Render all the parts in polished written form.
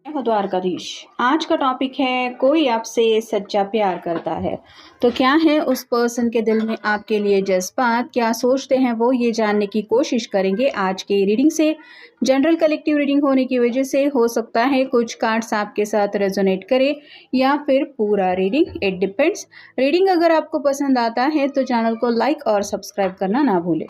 मैं हूं द्वारकाधीश। आज का टॉपिक है कोई आपसे सच्चा प्यार करता है तो क्या है उस पर्सन के दिल में आपके लिए जज्बात, क्या सोचते हैं वो, ये जानने की कोशिश करेंगे आज की रीडिंग से। जनरल कलेक्टिव रीडिंग होने की वजह से हो सकता है कुछ कार्ड्स आपके साथ रेजोनेट करे या फिर पूरा रीडिंग, इट डिपेंड्स। रीडिंग अगर आपको पसंद आता है तो चैनल को लाइक और सब्सक्राइब करना ना भूलें।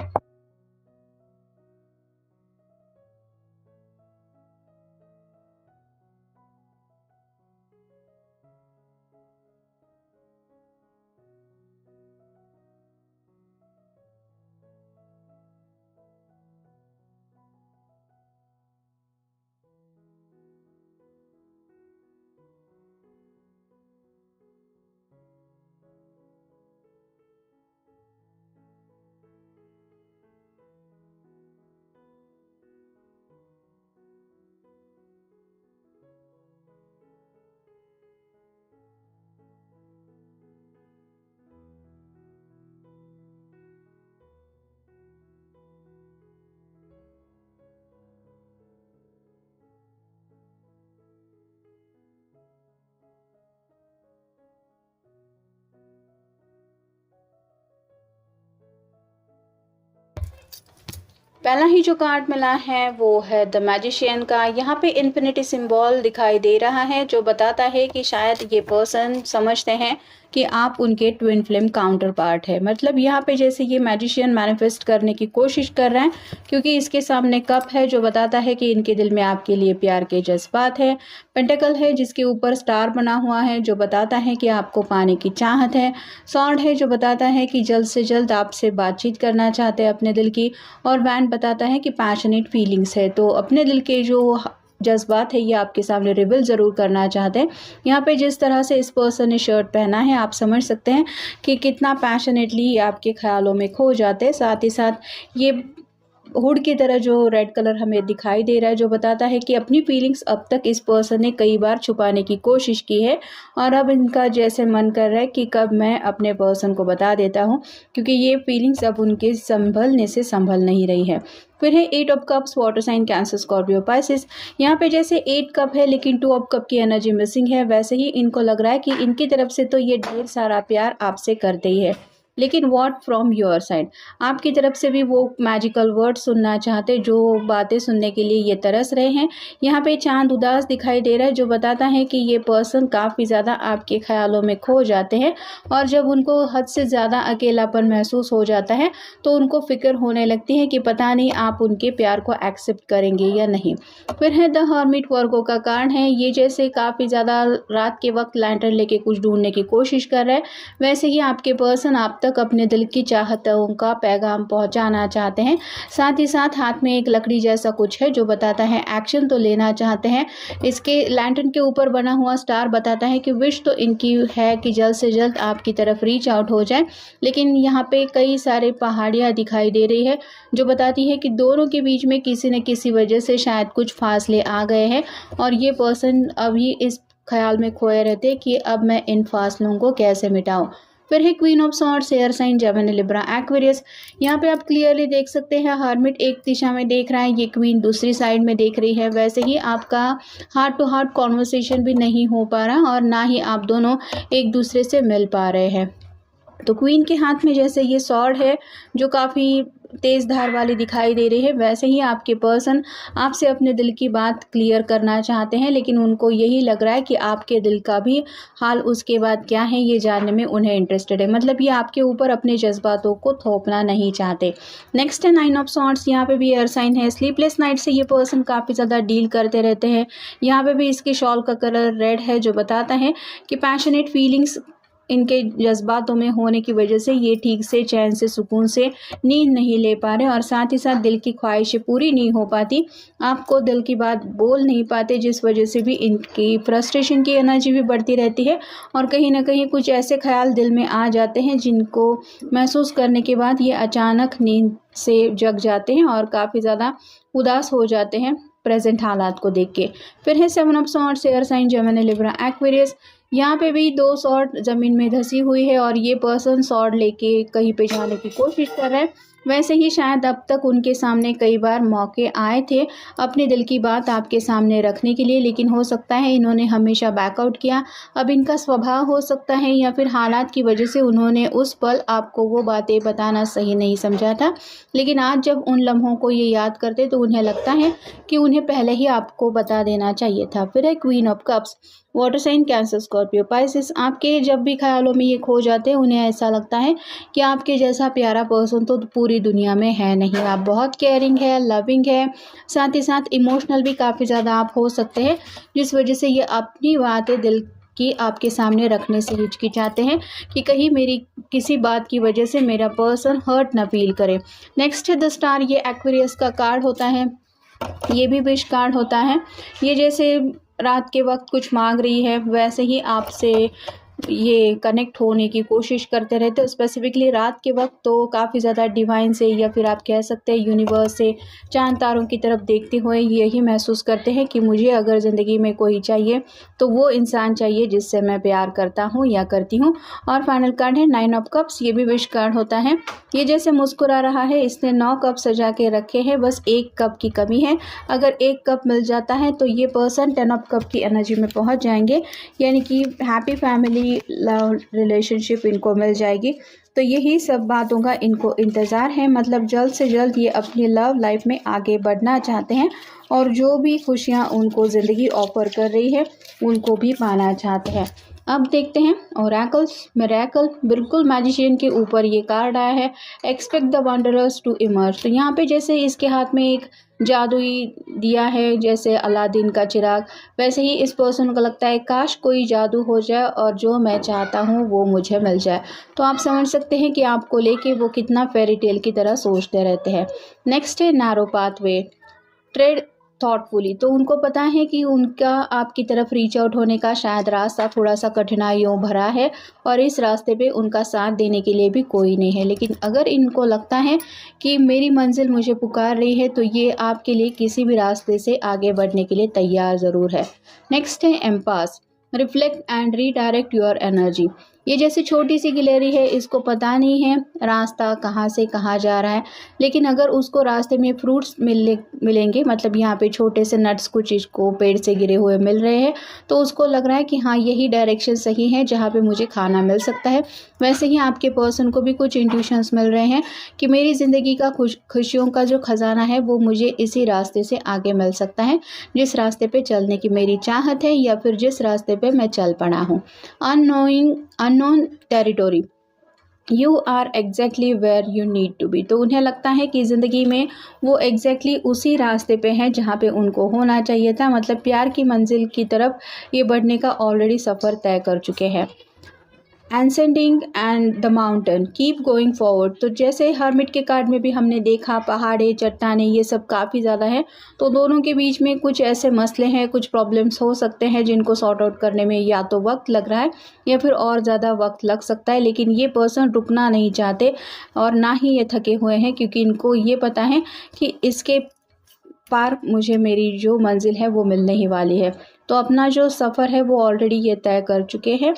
पहला ही जो कार्ड मिला है वो है द मैजिशियन का। यहाँ पे इन्फिनिटी सिंबल दिखाई दे रहा है जो बताता है कि शायद ये पर्सन समझते हैं कि आप उनके ट्विन फ्लेम काउंटर पार्ट है। मतलब यहाँ पे जैसे ये मैजिशियन मैनिफेस्ट करने की कोशिश कर रहे हैं क्योंकि इसके सामने कप है जो बताता है कि इनके दिल में आपके लिए प्यार के जज्बात है। पेंटेकल है जिसके ऊपर स्टार बना हुआ है जो बताता है कि आपको पाने की चाहत है। सॉर्ड है जो बताता है कि जल्द से जल्द आपसे बातचीत करना चाहते हैं अपने दिल की। और वैन बताता है कि पैशनेट फीलिंग्स है, तो अपने दिल के जो जज्बात है ये आपके सामने रिवील ज़रूर करना चाहते हैं। यहाँ पे जिस तरह से इस पर्सन ने शर्ट पहना है आप समझ सकते हैं कि कितना पैशनेटली आपके ख्यालों में खो जाते हैं। साथ ही साथ ये हुड की तरह जो रेड कलर हमें दिखाई दे रहा है जो बताता है कि अपनी फीलिंग्स अब तक इस पर्सन ने कई बार छुपाने की कोशिश की है और अब इनका जैसे मन कर रहा है कि कब मैं अपने पर्सन को बता देता हूँ क्योंकि ये फीलिंग्स अब उनके संभलने से संभल नहीं रही है। फिर है 8 of cups, water sign Cancer Scorpio Pisces. यहाँ पे जैसे 8 कप है लेकिन 2 ऑफ कप की एनर्जी मिसिंग है, वैसे ही इनको लग रहा है कि इनकी तरफ से तो ये ढेर सारा प्यार आपसे करते ही है, लेकिन व्हाट फ्रॉम योर साइड, आपकी तरफ से भी वो मैजिकल वर्ड सुनना चाहते, जो बातें सुनने के लिए ये तरस रहे हैं। यहाँ पे चांद उदास दिखाई दे रहा है जो बताता है कि ये पर्सन काफ़ी ज़्यादा आपके ख्यालों में खो जाते हैं और जब उनको हद से ज़्यादा अकेलापन महसूस हो जाता है तो उनको फिक्र होने लगती है कि पता नहीं आप उनके प्यार को एक्सेप्ट करेंगे या नहीं। फिर है द हर्मिट, वर्गो का कार्ड है। ये जैसे काफ़ी ज़्यादा रात के वक्त लैंटर्न लेके कुछ ढूंढने की कोशिश कर रहे हैं, वैसे ही आपके पर्सन आप तक अपने दिल की चाहतों का पैगाम पहुंचाना चाहते हैं। साथ ही साथ हाथ में एक लकड़ी जैसा कुछ है जो बताता है एक्शन तो लेना चाहते हैं। इसके लैंटर्न के ऊपर बना हुआ स्टार बताता है कि विश तो इनकी है कि जल्द से जल्द आपकी तरफ रीच आउट हो जाए, लेकिन यहाँ पे कई सारे पहाड़ियाँ दिखाई दे रही है जो बताती है कि दोनों के बीच में किसी न किसी वजह से शायद कुछ फासले आ गए हैं और ये पर्सन अभी इस ख्याल में खोए रहते कि अब मैं इन फासलों को कैसे मिटाऊं। फिर है queen of swords, air sign Gemini Libra Aquarius. यहाँ पे आप क्लियरली देख सकते हैं हर्मिट एक दिशा में देख रहा है, ये क्वीन दूसरी साइड में देख रही है। वैसे ही आपका हार्ट टू हार्ट कॉन्वर्सेशन भी नहीं हो पा रहा और ना ही आप दोनों एक दूसरे से मिल पा रहे हैं। तो क्वीन के हाथ में जैसे ये सॉर्ड है जो काफ़ी तेज़ धार वाली दिखाई दे रही है, वैसे ही आपके पर्सन आपसे अपने दिल की बात क्लियर करना चाहते हैं, लेकिन उनको यही लग रहा है कि आपके दिल का भी हाल उसके बाद क्या है ये जानने में उन्हें इंटरेस्टेड है। मतलब ये आपके ऊपर अपने जज्बातों को थोपना नहीं चाहते। नेक्स्ट है 9 ऑफ सॉर्ड्स। यहाँ पे भी एयर साइन है। स्लीपलेस नाइट से ये पर्सन काफ़ी ज़्यादा डील करते रहते हैं। यहाँ पे भी इसके शॉल का कलर रेड है जो बताता है कि पैशनेट फीलिंग्स इनके जज्बातों में होने की वजह से ये ठीक से चैन से सुकून से नींद नहीं ले पा रहे और साथ ही साथ दिल की ख्वाहिशें पूरी नहीं हो पाती, आपको दिल की बात बोल नहीं पाते, जिस वजह से भी इनकी फ्रस्ट्रेशन की एनर्जी भी बढ़ती रहती है और कहीं ना कहीं कुछ ऐसे ख्याल दिल में आ जाते हैं जिनको महसूस करने के बाद ये अचानक नींद से जग जाते हैं और काफ़ी ज़्यादा उदास हो जाते हैं प्रेजेंट हालात को देख के। फिर है 7 of swords, air sign Gemini Libra Aquarius. यहाँ पे भी 2 सॉर्ड ज़मीन में धसी हुई है और ये पर्सन सॉर्ड लेके कहीं पे जाने की कोशिश कर रहा है। वैसे ही शायद अब तक उनके सामने कई बार मौके आए थे अपने दिल की बात आपके सामने रखने के लिए, लेकिन हो सकता है इन्होंने हमेशा बैकआउट किया। अब इनका स्वभाव हो सकता है या फिर हालात की वजह से उन्होंने उस पल आपको वो बातें बताना सही नहीं समझा था, लेकिन आज जब उन लम्हों को ये याद करते तो उन्हें लगता है कि उन्हें पहले ही आपको बता देना चाहिए था। फिर है queen of cups, water sign Cancer Scorpio Pisces. आपके जब भी ख्यालों में ये खो जाते हैं उन्हें ऐसा लगता है कि आपके जैसा प्यारा पर्सन तो पूरी दुनिया में है नहीं। आप बहुत केयरिंग है, लविंग है, साथ ही साथ इमोशनल भी काफ़ी ज़्यादा आप हो सकते हैं, जिस वजह से ये अपनी बातें दिल कि आपके सामने रखने से हिचकिचाते हैं कि कहीं मेरी किसी बात की वजह से मेरा पर्सन हर्ट ना फील करे। नेक्स्ट है द स्टार, ये एक्वेरियस का कार्ड होता है, ये भी विश कार्ड होता है। ये जैसे रात के वक्त कुछ मांग रही है वैसे ही आपसे ये कनेक्ट होने की कोशिश करते रहते हैं, स्पेसिफिकली रात के वक्त तो काफ़ी ज़्यादा डिवाइन से या फिर आप कह सकते हैं यूनिवर्स से चांद तारों की तरफ देखते हुए यही महसूस करते हैं कि मुझे अगर ज़िंदगी में कोई चाहिए तो वो इंसान चाहिए जिससे मैं प्यार करता हूँ या करती हूँ। और फाइनल कार्ड है 9 ऑफ कप्स, ये भी विश कार्ड होता है। ये जैसे मुस्कुरा रहा है, इसने 9 कप सजा के रखे हैं, बस 1 कप की कमी है। अगर 1 कप मिल जाता है तो ये पर्सन 10 ऑफ कप की एनर्जी में पहुँच जाएंगे, यानी कि हैप्पी फैमिली लव रिलेशनशिप इनको मिल जाएगी। तो यही सब बातों का इनको इंतज़ार है, मतलब जल्द से जल्द ये अपनी लव लाइफ में आगे बढ़ना चाहते हैं और जो भी खुशियां उनको ज़िंदगी ऑफर कर रही है उनको भी पाना चाहते हैं। अब देखते हैं ओरेकल्स मिरेकल, बिल्कुल मैजिशियन के ऊपर ये कार्ड आया है, एक्सपेक्ट द वंडरर्स टू इमर्ज। तो यहाँ पे जैसे इसके हाथ में एक जादुई दिया है जैसे अलादीन का चिराग, वैसे ही इस पर्सन को लगता है काश कोई जादू हो जाए और जो मैं चाहता हूँ वो मुझे मिल जाए। तो आप समझ सकते हैं कि आपको लेके वो कितना फेरी टेल की तरह सोचते रहते हैं। नेक्स्ट है नैरो पाथवे, ट्रेड थॉटफुली। तो उनको पता है कि उनका आपकी तरफ रीच आउट होने का शायद रास्ता थोड़ा सा कठिनाइयों भरा है और इस रास्ते पे उनका साथ देने के लिए भी कोई नहीं है, लेकिन अगर इनको लगता है कि मेरी मंजिल मुझे पुकार रही है तो ये आपके लिए किसी भी रास्ते से आगे बढ़ने के लिए तैयार ज़रूर है। नेक्स्ट है impasse, reflect and redirect your energy. ये जैसे छोटी सी गिलहरी है, इसको पता नहीं है रास्ता कहाँ से कहाँ जा रहा है, लेकिन अगर उसको रास्ते में फ्रूट्स मिलेंगे, मतलब यहाँ पे छोटे से नट्स कुछ इसको पेड़ से गिरे हुए मिल रहे हैं, तो उसको लग रहा है कि हाँ यही डायरेक्शन सही है जहाँ पे मुझे खाना मिल सकता है। वैसे ही आपके पर्सन को भी कुछ इंट्यूशंस मिल रहे हैं कि मेरी ज़िंदगी का खुशियों का जो खजाना है वो मुझे इसी रास्ते से आगे मिल सकता है, जिस रास्ते पे चलने की मेरी चाहत है या फिर जिस रास्ते पे मैं चल पड़ा हूँ। Unknown territory, you are exactly where you need to be. तो उन्हें लगता है कि ज़िंदगी में वो एग्जैक्टली उसी रास्ते पे हैं जहाँ पे उनको होना चाहिए था, मतलब प्यार की मंजिल की तरफ ये बढ़ने का ऑलरेडी सफ़र तय कर चुके हैं। Ascending and the mountain, keep going forward. तो जैसे हर्मिट के कार्ड में भी हमने देखा पहाड़े चट्टाने ये सब काफ़ी ज़्यादा है, तो दोनों के बीच में कुछ ऐसे मसले हैं, कुछ प्रॉब्लम्स हो सकते हैं जिनको सॉर्ट आउट करने में या तो वक्त लग रहा है या फिर और ज़्यादा वक्त लग सकता है, लेकिन ये पर्सन रुकना नहीं चाहते और ना ही ये थके हुए हैं, क्योंकि इनको ये पता है कि इसके पार मुझे मेरी जो मंजिल है वो मिलने ही वाली है। तो अपना जो सफ़र है वो ऑलरेडी ये तय कर चुके हैं।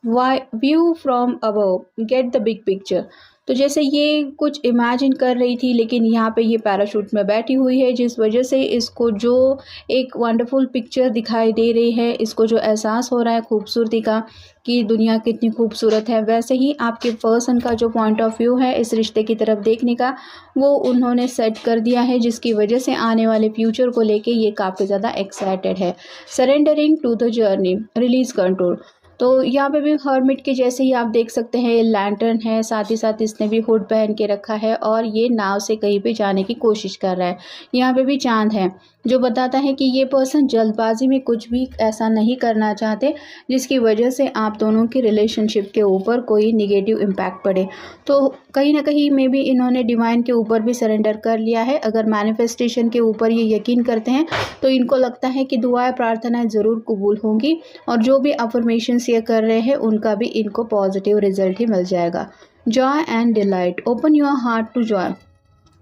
View from above, get the big picture. तो जैसे ये कुछ इमेजिन कर रही थी, लेकिन यहाँ पे ये पैराशूट में बैठी हुई है, जिस वजह से इसको जो एक वंडरफुल पिक्चर दिखाई दे रही है, इसको जो एहसास हो रहा है खूबसूरती का कि दुनिया कितनी खूबसूरत है, वैसे ही आपके पर्सन का जो पॉइंट ऑफ व्यू है इस रिश्ते की तरफ देखने का वो उन्होंने सेट कर दिया है, जिसकी वजह से आने वाले फ्यूचर को लेके ये काफ़ी ज़्यादा एक्साइटेड है। Surrendering to the journey, release control. तो यहाँ पे भी हर्मिट के जैसे ही आप देख सकते हैं लैंटर्न है, साथ ही साथ इसने भी हुड पहन के रखा है और ये नाव से कहीं पे जाने की कोशिश कर रहा है। यहाँ पे भी चांद है जो बताता है कि ये पर्सन जल्दबाजी में कुछ भी ऐसा नहीं करना चाहते जिसकी वजह से आप दोनों की रिलेशनशिप के ऊपर कोई निगेटिव इम्पैक्ट पड़े। तो कहीं ना कहीं मे भी इन्होंने डिवाइन के ऊपर भी सरेंडर कर लिया है। अगर मैनिफेस्टेशन के ऊपर ये यकीन करते हैं तो इनको लगता है कि दुआएं प्रार्थनाएं ज़रूर कबूल होंगी और जो भी अफर्मेशंस ये कर रहे हैं उनका भी इनको पॉजिटिव रिजल्ट ही मिल जाएगा। Joy and delight, open your heart to joy.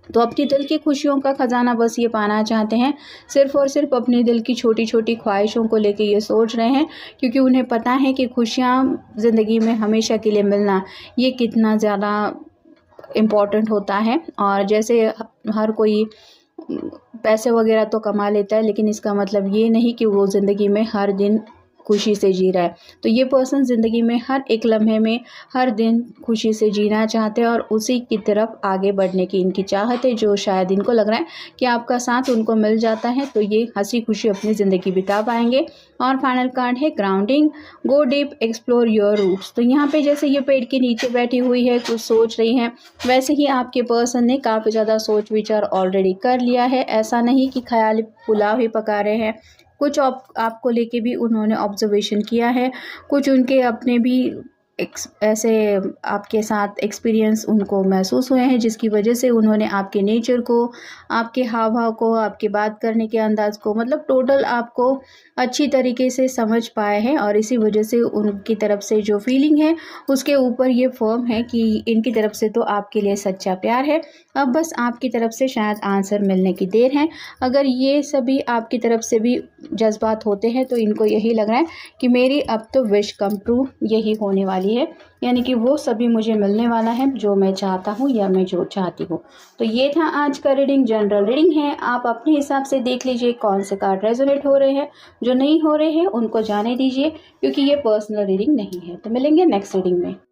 तो अपनी दिल की खुशियों का ख़जाना बस ये पाना चाहते हैं, सिर्फ़ और सिर्फ अपने दिल की छोटी छोटी ख्वाहिशों को लेके ये सोच रहे हैं, क्योंकि उन्हें पता है कि खुशियाँ ज़िंदगी में हमेशा के लिए मिलना ये कितना ज़्यादा इम्पॉर्टेंट होता है। और जैसे हर कोई पैसे वगैरह तो कमा लेता है, लेकिन इसका मतलब ये नहीं कि वो ज़िंदगी में हर दिन खुशी से जी रहा है। तो ये पर्सन ज़िंदगी में हर एक लम्हे में, हर दिन खुशी से जीना चाहते हैं और उसी की तरफ आगे बढ़ने की इनकी चाहत है, जो शायद इनको लग रहा है कि आपका साथ उनको मिल जाता है तो ये हंसी खुशी अपनी ज़िंदगी बिता पाएंगे। और फाइनल कार्ड है grounding, go deep, explore your roots. तो यहाँ पे जैसे ये पेड़ के नीचे बैठी हुई है, कुछ सोच रही है, वैसे ही आपके पर्सन ने काफ़ी ज़्यादा सोच विचार ऑलरेडी कर लिया है। ऐसा नहीं कि ख्याली पुलाव ही पका रहे हैं, कुछ आपको लेके भी उन्होंने ऑब्जर्वेशन किया है, कुछ उनके अपने भी ऐसे आपके साथ एक्सपीरियंस उनको महसूस हुए हैं, जिसकी वजह से उन्होंने आपके नेचर को, आपके हाव भाव को, आपके बात करने के अंदाज को, मतलब टोटल आपको अच्छी तरीके से समझ पाए हैं। और इसी वजह से उनकी तरफ से जो फीलिंग है उसके ऊपर ये फर्म है कि इनकी तरफ से तो आपके लिए सच्चा प्यार है। अब बस आपकी तरफ से शायद आंसर मिलने की देर है। अगर ये सभी आपकी तरफ से भी जज्बात होते हैं तो इनको यही लग रहा है कि मेरी अब तो विश कम ट्रू यही होने वाली है, यानी कि वो सभी मुझे मिलने वाला है जो मैं चाहता हूँ या मैं जो चाहती हूँ। तो ये था आज का रीडिंग, जनरल रीडिंग है। आप अपने हिसाब से देख लीजिए कौन से कार्ड रेजोनेट हो रहे हैं, जो नहीं हो रहे हैं उनको जाने दीजिए, क्योंकि ये पर्सनल रीडिंग नहीं है। तो मिलेंगे नेक्स्ट रीडिंग में।